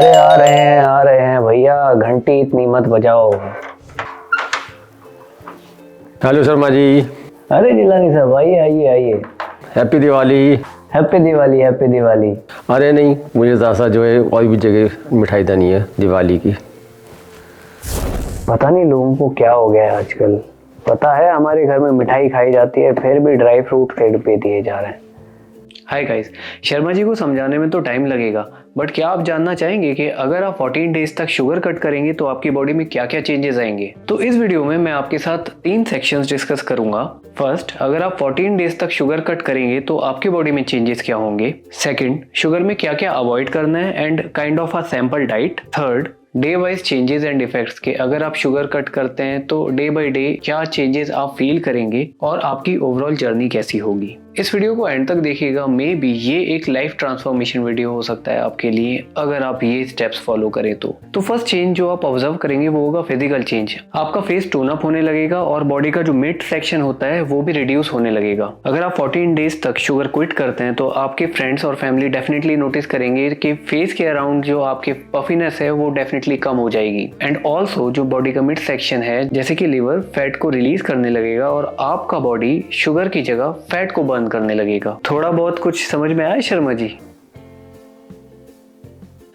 अरे आ रहे हैं भैया, घंटी इतनी मत बजाओ। हेलो शर्मा जी। अरे जिलानी साहब, आइए आइए आइए। Happy Diwali. Happy Diwali, happy Diwali. अरे नहीं, मुझे ज़्यादा जो है और भी जगह मिठाई देनी है दिवाली की। पता नहीं लोगों को क्या हो गया है आजकल। पता है हमारे घर में मिठाई खाई जाती है, फिर भी ड्राई फ्रूट रेट पे दिए जा रहे हैं। हाय गाइस, शर्मा जी को समझाने में तो टाइम लगेगा, बट क्या आप जानना चाहेंगे कि अगर आप 14 डेज तक शुगर कट करेंगे तो आपकी बॉडी में क्या क्या चेंजेस आएंगे। तो इस वीडियो में मैं आपके साथ 3 सेक्शंस डिस्कस करूंगा। फर्स्ट, अगर आप 14 डेज तक शुगर कट करेंगे तो आपकी बॉडी में चेंजेस क्या होंगे। सेकंड, शुगर में क्या क्या अवॉइड करना है and kind of a sample diet. Third, day wise changes and effects के अगर आप शुगर कट करते हैं तो डे बाय डे क्या चेंजेस आप फील करेंगे और आपकी ओवरऑल जर्नी कैसी होगी। इस वीडियो को एंड तक देखिएगा, मे बी ये एक लाइफ ट्रांसफॉर्मेशन वीडियो हो सकता है आपके लिए अगर आप ये स्टेप्स फॉलो करें तो फर्स्ट चेंज जो आप ऑब्जर्व करेंगे वो होगा फिजिकल चेंज। आपका फेस टोन अप होने लगेगा और बॉडी का जो मिड सेक्शन होता है वो भी रिड्यूस होने लगेगा। अगर आप 14 डेज तक शुगर क्विट करते हैं तो आपके फ्रेंड्स और फैमिली डेफिनेटली नोटिस करेंगे कि फेस के अराउंड जो आपके पफीनेस है वो डेफिनेटली कम हो जाएगी। एंड ऑल्सो जो बॉडी का मिड सेक्शन है जैसे कि लिवर फैट को रिलीज करने लगेगा और आपका बॉडी शुगर की जगह फैट को बर्न करने लगेगा। थोड़ा बहुत कुछ समझ में आया शर्मा जी?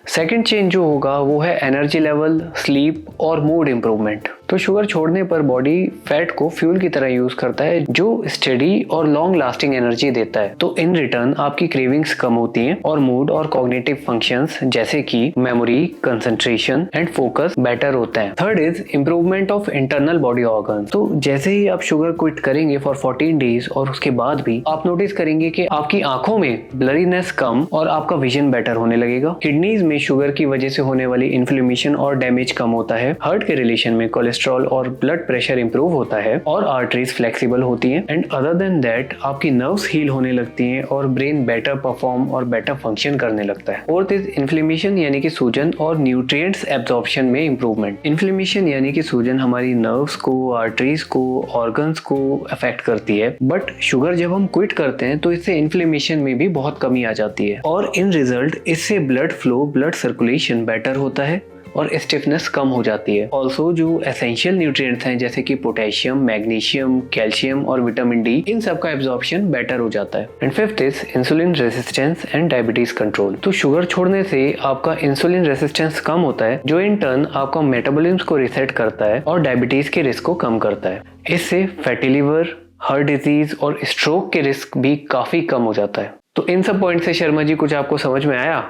सेकेंड चेंज जो होगा वो है एनर्जी लेवल, स्लीप और मूड इंप्रूवमेंट। तो शुगर छोड़ने पर बॉडी फैट को फ्यूल की तरह यूज करता है जो स्टेडी और लॉन्ग लास्टिंग एनर्जी देता है। तो इन रिटर्न आपकी क्रेविंग्स कम होती हैं और मूड और कॉग्निटिव फंक्शंस जैसे कि memory, concentration and focus better होते हैं। Third is improvement of internal body organ. तो जैसे ही आप शुगर क्विट करेंगे फॉर 14 डेज और उसके बाद भी आप नोटिस करेंगे कि आपकी आंखों में ब्लरीनेस कम और आपका विजन बेटर होने लगेगा। किडनीज में शुगर की वजह से होने वाली इन्फ्लेमेशन और डैमेज कम होता है। हार्ट के रिलेशन में कोलेस्ट्रॉल और ब्लड प्रेशर इंप्रूव होता है और आर्टरीज फ्लेक्सिबल होती हैं। एंड अदर देन दैट आपकी नर्व्स हील होने लगती हैं और ब्रेन बेटर परफॉर्म और बेटर फंक्शन करने लगता है। फोर्थ इज इन्फ्लेमेशन यानी कि सूजन और न्यूट्रिएंट्स एब्जॉर्प्शन में इंप्रूवमेंट। इन्फ्लेमेशन यानी कि सूजन हमारी नर्व्स को, आर्टरीज को, ऑर्गन्स को अफेक्ट करती है, बट शुगर जब हम क्विट करते हैं तो इससे इन्फ्लेमेशन में भी बहुत कमी आ जाती है और इन रिजल्ट इससे blood flow, blood circulation better होता है और स्टिफनेस कम हो जाती है। ऑल्सो जो एसेंशियल न्यूट्रिएंट्स हैं जैसे कि पोटेशियम, मैग्नीशियम, कैल्शियम और विटामिन डी, इन सब का एब्जॉर्प्शन बेटर हो जाता है। And fifth is insulin resistance and diabetes control. तो शुगर छोड़ने से आपका इंसुलिन रेजिस्टेंस कम होता है जो इन टर्न आपका मेटाबॉलिज्म को रिसेट करता है और डायबिटीज के रिस्क को कम करता है। इससे फैटी लिवर, हार्ट डिजीज और स्ट्रोक के रिस्क भी काफी कम हो जाता है। तो इन सब पॉइंट से शर्मा जी कुछ आपको समझ में आया?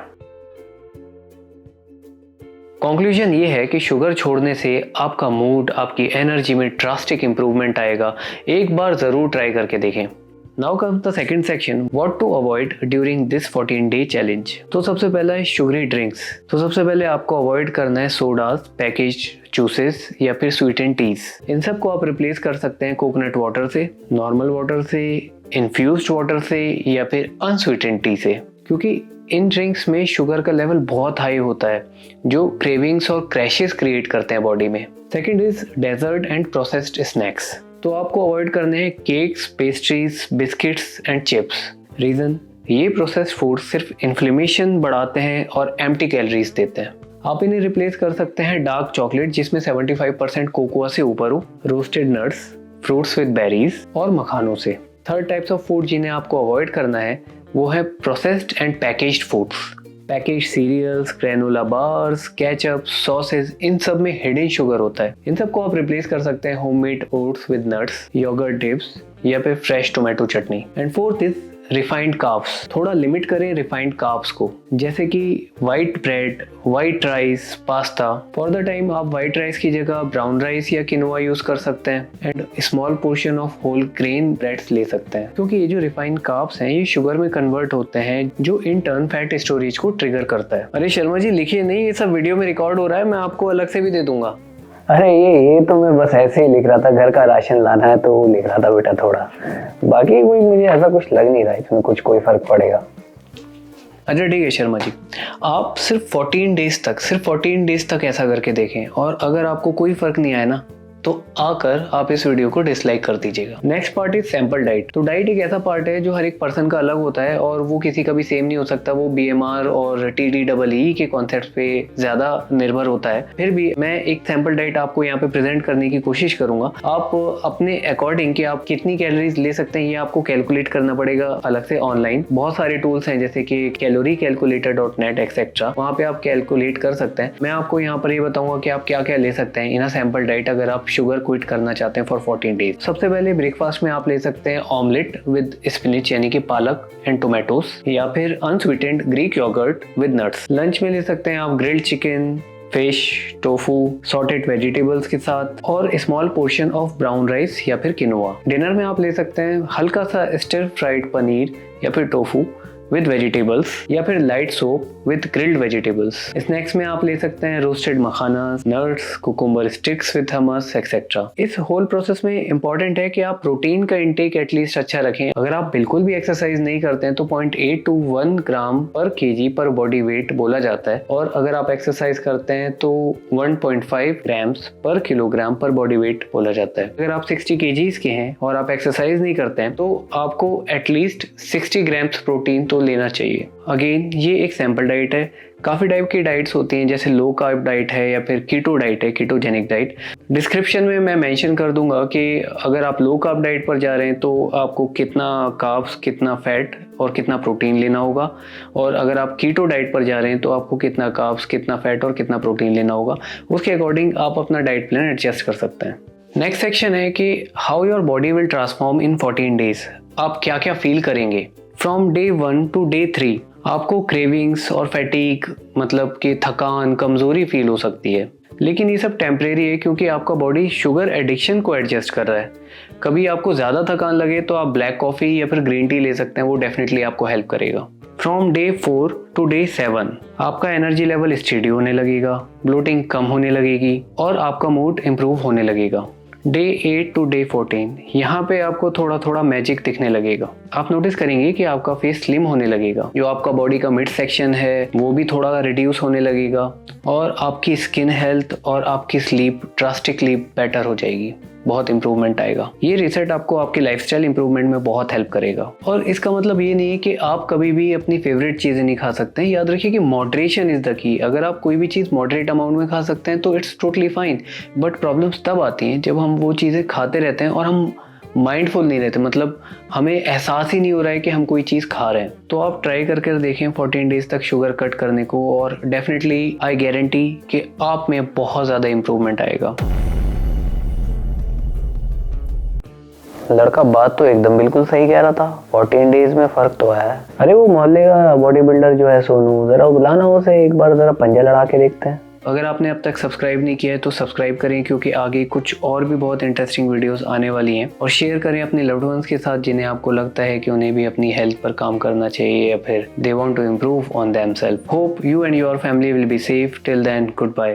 कंक्लूजन ये है कि शुगर छोड़ने से आपका मूड, आपकी एनर्जी में ड्रास्टिक इंप्रूवमेंट आएगा। एक बार जरूर ट्राई करके देखें। Now come the second section, what to avoid during this 14 day challenge. तो सबसे पहला है शुगरी ड्रिंक्स। तो सबसे पहले आपको अवॉइड करना है सोडास, पैकेज जूसेस या फिर स्वीटेंड टीज। इन सब को आप रिप्लेस कर सकते हैं कोकोनट वाटर से, नॉर्मल वाटर से, इन्फ्यूज्ड वाटर से या फिर अनस्वीटेंड टी से, क्योंकि इन ड्रिंक्स में शुगर का लेवल बहुत हाई होता है जो क्रेविंग्स और क्रैशेस क्रिएट करते हैं बॉडी में। Second is dessert and processed snacks. तो आपको अवॉइड करने हैं cakes, pastries, biscuits and chips. Reason, ये प्रोसेस्ड फूड सिर्फ इन्फ्लेमेशन बढ़ाते हैं और एम्प्टी कैलोरीज देते हैं। आप इन्हें रिप्लेस कर सकते हैं डार्क चॉकलेट जिसमें 75% कोकोआ से ऊपर हो, roasted nuts, fruits with berries और मखानों से। थर्ड टाइप्स ऑफ फूड जिन्हें आपको अवॉइड करना है वो है processed and packaged foods. Package cereals, granola bars, ketchup, sausage, इन सब में हिडन शुगर होता है। इन सब को आप रिप्लेस कर सकते हैं homemade oats with nuts, yogurt dips या फिर fresh tomato chutney. And fourth is refined carbs. थोड़ा लिमिट करें रिफाइंड कार्ब्स को, जैसे कि white bread, white rice, pasta. For the time आप वाइट राइस की जगह ब्राउन राइस या किनोआ यूज कर सकते हैं and small portion of whole grain breads ले सकते हैं, क्योंकि ये जो रिफाइंड कार्ब्स हैं ये शुगर में कन्वर्ट होते हैं जो इन टर्न फैट स्टोरेज को ट्रिगर करता है। अरे शर्मा जी लिखिए नहीं, ये सब वीडियो में रिकॉर्ड हो रहा है, मैं आपको अलग से भी दे दूंगा। अरे ये तो मैं बस ऐसे ही लिख रहा था, घर का राशन लाना है तो वो लिख रहा था बेटा थोड़ा। बाकी कोई मुझे ऐसा कुछ लग नहीं रहा इसमें कुछ कोई फर्क पड़ेगा। अच्छा ठीक है शर्मा जी, आप सिर्फ 14 डेज तक ऐसा करके देखें और अगर आपको कोई फर्क नहीं आया ना तो आकर आप इस वीडियो को डिसलाइक कर दीजिएगा। Next part is sample diet. तो डाइट एक ऐसा पार्ट है जो हर एक पर्सन का अलग होता है और वो किसी का भी सेम नहीं हो सकता। वो BMR और TDEE के कॉन्सेप्ट पे ज्यादा निर्भर होता है। फिर भी मैं एक सैंपल डाइट आपको यहाँ पे प्रेजेंट करने की कोशिश करूंगा। आप अपने अकॉर्डिंग कि आप कितनी कैलोरीज ले सकते हैं ये आपको कैलकुलेट करना पड़ेगा अलग से ऑनलाइन। बहुत सारे टूल्स हैं जैसे कि calorie-calculator.net एक्सेट्रा, वहाँ पे आप कैलकुलेट कर सकते हैं। मैं आपको यहाँ पर ये बताऊंगा कि आप क्या क्या ले सकते हैं इन अ सैंपल डाइट अगर आप शुगर क्विट करना चाहते हैं फॉर 14 डेज। सबसे पहले ब्रेकफास्ट में आप ले सकते हैं ऑमलेट विद स्पिनच यानी कि पालक एंड टोमेटोज, या फिर unsweetened Greek yogurt with nuts. Lunch में ले सकते हैं आप grilled chicken, fish, tofu, sauteed vegetables के साथ और small portion of brown rice या फिर किनोआ। डिनर में आप ले सकते हैं हल्का सा स्टिर फ्राइड पनीर या फिर टोफू विद वेजिटेबल्स या फिर light soup with grilled vegetables. Snacks में आप ले सकते हैं roasted makhana, nuts, cucumber sticks with hummus etcetera. इस होल प्रोसेस में इंपॉर्टेंट है कि आप प्रोटीन का इंटेक एटलीस्ट अच्छा रखें। अगर आप बिल्कुल भी एक्सरसाइज नहीं करते हैं तो 0.8 to 1 ग्राम पर केजी पर बॉडी वेट बोला जाता है, और अगर आप एक्सरसाइज करते हैं तो 1.5 ग्राम्स पर किलोग्राम पर बॉडी वेट बोला जाता है। अगर आप 60 kgs के हैं और आप एक्सरसाइज नहीं करते हैं तो आपको एटलीस्ट 60 ग्राम्स प्रोटीन तो लेना चाहिए। अगेन ये एक सैंपल डाइट है। काफ़ी टाइप की डाइट्स होती हैं जैसे लो कार्ब डाइट है या फिर कीटो डाइट है, कीटोजेनिक डाइट। डिस्क्रिप्शन में मैं मेंशन कर दूंगा कि अगर आप लो कार्ब डाइट पर जा रहे हैं तो आपको कितना कार्ब्स, कितना फैट और कितना प्रोटीन लेना होगा, और अगर आप कीटो डाइट पर जा रहे हैं तो आपको कितना कार्ब्स, कितना फैट और कितना प्रोटीन लेना होगा। उसके अकॉर्डिंग आप अपना डाइट प्लान एडजस्ट कर सकते हैं। नेक्स्ट सेक्शन है कि how your body will transform in 14 days. आप क्या क्या फील करेंगे। फ्रॉम डे 1 to डे 3 आपको क्रेविंग्स और फैटीग मतलब कि थकान, कमजोरी फील हो सकती है, लेकिन ये सब टेम्परेरी है क्योंकि आपका बॉडी शुगर एडिक्शन को एडजस्ट कर रहा है। कभी आपको ज़्यादा थकान लगे तो आप ब्लैक कॉफ़ी या फिर ग्रीन टी ले सकते हैं, वो डेफिनेटली आपको हेल्प करेगा। फ्रॉम डे 4 to डे 7 आपका एनर्जी लेवल स्टेडी होने लगेगा, ब्लोटिंग कम होने लगेगी और आपका मूड इम्प्रूव होने लगेगा। डे 8 to डे 14 यहाँ पे आपको थोड़ा थोड़ा मैजिक दिखने लगेगा। आप नोटिस करेंगे कि आपका फेस स्लिम होने लगेगा, जो आपका बॉडी का मिड सेक्शन है वो भी थोड़ा रिड्यूस होने लगेगा, और आपकी स्किन हेल्थ और आपकी स्लीप ड्रास्टिकली बेटर हो जाएगी, बहुत इंप्रूवमेंट आएगा। ये रिसेट आपको आपकी लाइफस्टाइल इंप्रूवमेंट में बहुत हेल्प करेगा। और इसका मतलब ये नहीं है कि आप कभी भी अपनी फेवरेट चीज़ें नहीं खा सकते हैं। याद रखिए कि मॉडरेशन इज़ द की। अगर आप कोई भी चीज़ मॉडरेट अमाउंट में खा सकते हैं तो it's totally fine, but problems तब आती हैं जब हम वो चीज़ें खाते रहते हैं और हम माइंडफुल नहीं रहते, मतलब हमें एहसास ही नहीं हो रहा है कि हम कोई चीज़ खा रहे हैं। तो आप ट्राई करके देखें 14 डेज तक शुगर कट करने को, और डेफिनेटली आई गारंटी कि आप में बहुत ज़्यादा इंप्रूवमेंट आएगा। लड़का बात तो एकदम बिल्कुल सही कह रहा था। 14 डेज में फर्क तो आया है। अरे वो मोहल्ले का बॉडी बिल्डर जो है सोनू, जरा बुलाना उसे, एक बार जरा पंजा लड़ा के देखते हैं। अगर आपने अब तक सब्सक्राइब नहीं किया है तो सब्सक्राइब करें, क्योंकि आगे कुछ और भी बहुत इंटरेस्टिंग वीडियोस आने वाली हैं। और शेयर करें अपने लव्ड वंस के साथ जिन्हें आपको लगता है कि उन्हें भी अपनी हेल्थ पर काम करना चाहिए या फिर they want to improve on themselves. Hope you and your family will be safe. Till then, good bye.